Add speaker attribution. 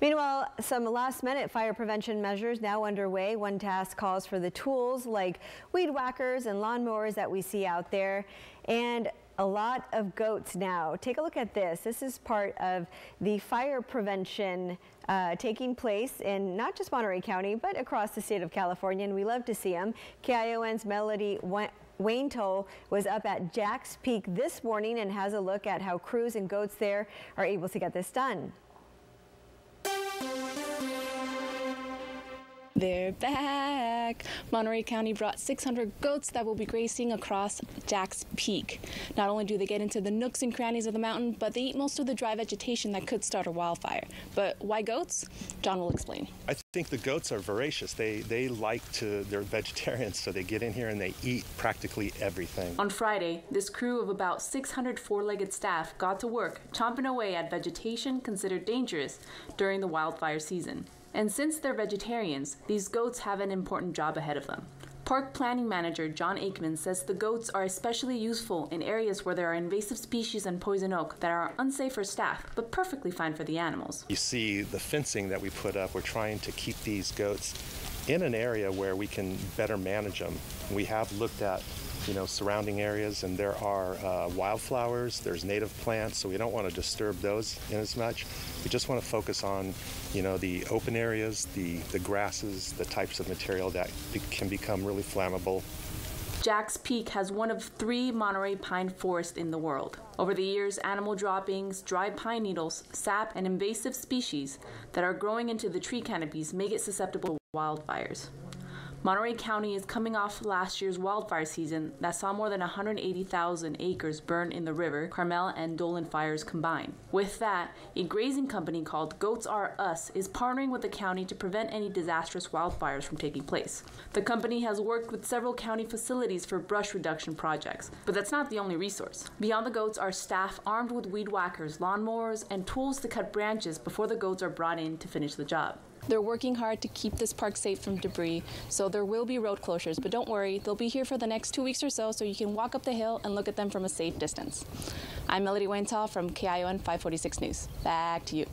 Speaker 1: Meanwhile, some last-minute fire prevention measures now underway. One task calls for the tools like weed whackers and lawnmowers that we see out there, and a lot of goats now. Take a look at this. This is part of the fire prevention taking place in not just Monterey County, but across the state of California, and we love to see them. KION's Melody Wainto was up at Jack's Peak this morning and has a look at how crews and goats there are able to get this done.
Speaker 2: They're back! Monterey County brought 600 goats that will be grazing across Jack's Peak. Not only do they get into the nooks and crannies of the mountain, but they eat most of the dry vegetation that could start a wildfire. But why goats? John will explain.
Speaker 3: I think the goats are voracious. They're vegetarians, so they get in here and they eat practically everything.
Speaker 2: On Friday, this crew of about 600 four-legged staff got to work chomping away at vegetation considered dangerous during the wildfire season. And since they're vegetarians, these goats have an important job ahead of them. Park Planning Manager John Aikman says the goats are especially useful in areas where there are invasive species and poison oak that are unsafe for staff, but perfectly fine for the animals.
Speaker 3: You see the fencing that we put up. We're trying to keep these goats in an area where we can better manage them. We have looked at surrounding areas, and there are wildflowers, there's native plants, so we don't want to disturb those in as much. We just want to focus on, the open areas, the grasses, the types of material that can become really flammable.
Speaker 2: Jack's Peak has one of 3 Monterey pine forests in the world. Over the years, animal droppings, dried pine needles, sap, and invasive species that are growing into the tree canopies make it susceptible to wildfires. Monterey County is coming off last year's wildfire season that saw more than 180,000 acres burn in the river, Carmel and Dolan fires combined. With that, a grazing company called Goats R Us is partnering with the county to prevent any disastrous wildfires from taking place. The company has worked with several county facilities for brush reduction projects, but that's not the only resource. Beyond the goats are staff armed with weed whackers, lawnmowers, and tools to cut branches before the goats are brought in to finish the job. They're working hard to keep this park safe from debris, so there will be road closures, but don't worry, they'll be here for the next 2 weeks or so you can walk up the hill and look at them from a safe distance. I'm Melody Wainto from KION 546 News. Back to you.